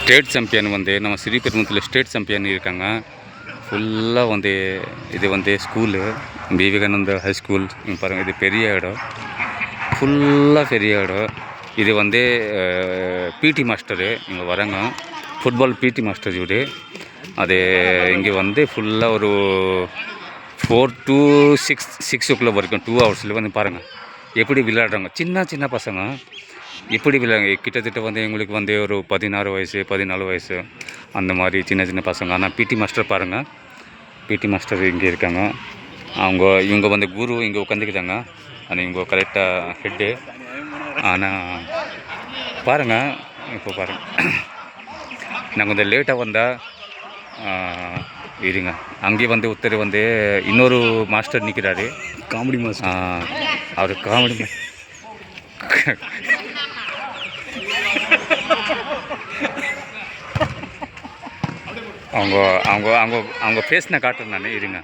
State champion வந்து நம்ம ஸ்ரீபெரும்புதூரில் state champion இருக்காங்க. ஃபுல்லாக வந்து இது வந்து ஸ்கூலு விவேகானந்தா ஹை ஸ்கூல். இங்கே பாருங்கள், இது பெரிய இடம், ஃபுல்லாக பெரிய இடம். இது வந்து பிடி மாஸ்டரு இங்கே வராங்க, ஃபுட்பால் பிடி மாஸ்டர் இவர். அது இங்கே வந்து ஃபுல்லாக ஒரு 4 to 6 o'clock வரைக்கும் 2 hours வந்து பாருங்கள் எப்படி விளையாடுறாங்க. சின்ன சின்ன பசங்க எப்படி விளையாடுங்க, கிட்டத்தட்ட வந்து எங்களுக்கு வந்து ஒரு 16 வயசு 14 வயசு அந்த மாதிரி சின்ன சின்ன பசங்க. ஆனால் பிடி மாஸ்டர் பாருங்கள், பிடி மாஸ்டர் இங்கே இருக்காங்க. இவங்க வந்து குரு இங்கே உட்காந்துக்கிட்டாங்க. ஆனால் இவங்க கரெக்டாக ஹெட்டு. ஆனால் பாருங்கள், இப்போ பாருங்கள், நாங்கள் கொஞ்சம் லேட்டாக வந்தால் இருங்க. அங்கே வந்து ஒருத்தர் வந்து இன்னொரு மாஸ்டர் நிற்கிறாரு, காமெடி மாஸ்டர். அவர் காமெடி அவங்க அவங்க அவங்க அவங்க பேசின காட்டுறேன் நான், இருங்க.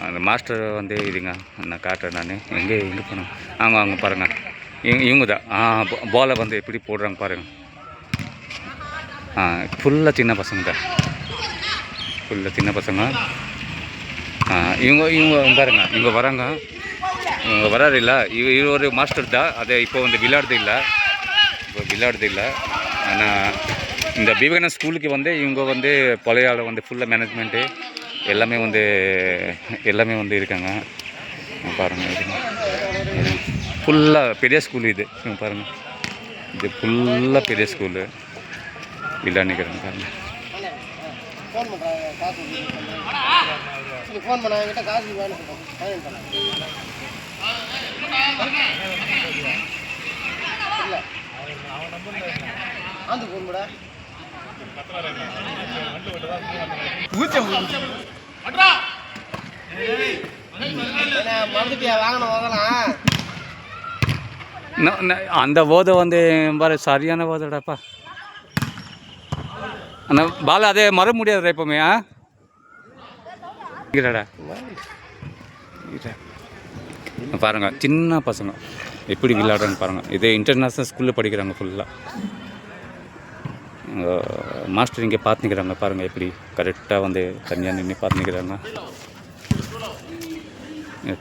அந்த மாஸ்டர் வந்து இருங்க, நான் காட்டுறேன் நான். எங்கே போனேன்? அவங்க பாருங்கள், இவங்க தான் பாலை வந்து எப்படி போடுறாங்க பாருங்கள். ஃபுல்லாக சின்ன பசங்க தான், ஃபுல்லாக சின்ன பசங்க. இவங்க பாருங்கள், இவங்க வராங்க, இவங்க வராது இல்லை. இது ஒரு மாஸ்டர் தான், அதை இப்போ வந்து விளையாடுறது இல்லை. ஆனால் இந்த விவேகானந்தா ஸ்கூலுக்கு வந்து இவங்க வந்து பழைய ஆள் வந்து ஃபுல்லாக மேனேஜ்மெண்ட்டு எல்லாமே வந்து இருக்காங்க. பாருங்கள், ஃபுல்லாக பெரிய ஸ்கூலு இது. பாருங்கள், இது ஃபுல்லாக பெரிய ஸ்கூலு. விளையாடுக்கிறாங்க பாருங்கள். அந்த போதை வந்து பாரு, சரியான போதைடாப்பா. அந்த பால் அதே மற முடியாது எப்பவுமே. பாருங்க, சின்ன பசங்க எப்படி விளையாடுறாங்க பாருங்கள். இது இன்டர்நேஷ்னல் ஸ்கூலில் படிக்கிறாங்க ஃபுல்லாக. மாஸ்டர் இங்கே பார்த்துக்கிறாங்க பாருங்கள், எப்படி கரெக்டாக வந்து தனியாக நின்று பார்த்துக்கிறாங்க.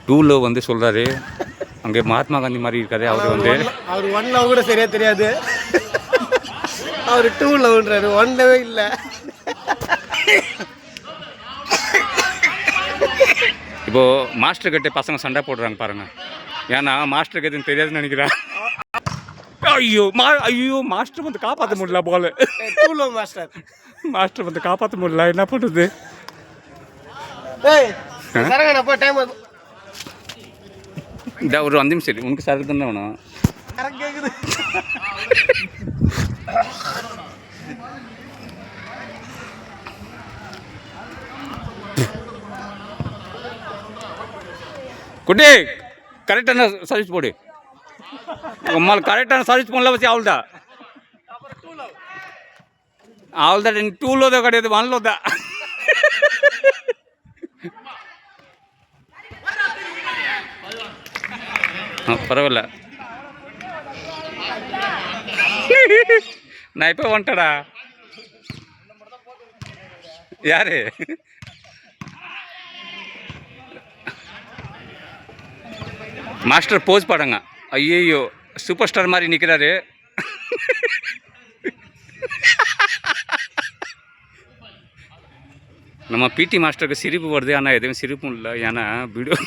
டூவில் வந்து சொல்கிறாரு, அங்கே மகாத்மா காந்தி மாதிரி இருக்காரு. அவர் 1 லவ் கூட சரியாக தெரியாது, அவர் 2 லவ்ன்றாரு, 1 லவே இல்லை. இப்போது மாஸ்டர் கிட்ட பசங்க சண்டை போடுறாங்க பாருங்கள். ஏன்னா மாஸ்டருக்கு எதுவும் தெரியாதுன்னு நினைக்கிறேன். ஐயோ மாஸ்டர் வந்து காப்பாற்ற முடியல போல. மாஸ்டர் வந்து காப்பாற்ற முடியல, என்ன பண்ணுறது? இந்த ஒரு 5 நிமிஷம் சரி, உனக்கு சரி தானே வேணும். குட்டி கரெக்டான சர்வீஸ் போடு. உம்மால் கரெக்டான சர்வீஸ் பண்ணல வச்சு அவள்தான் 2 தான் கிடையாது, 1 தான். பரவாயில்ல, நான் இப்போ வந்துட்டடா. யாரு மாஸ்டர் போஸ் பாடுங்க. ஐயோ சூப்பர் ஸ்டார் மாதிரி நிற்கிறாரு. நம்ம பிடி மாஸ்டருக்கு சிரிப்பு வருது, ஆனால் எதுவும் சிரிப்பும் இல்லை. ஏன்னா வீடியோ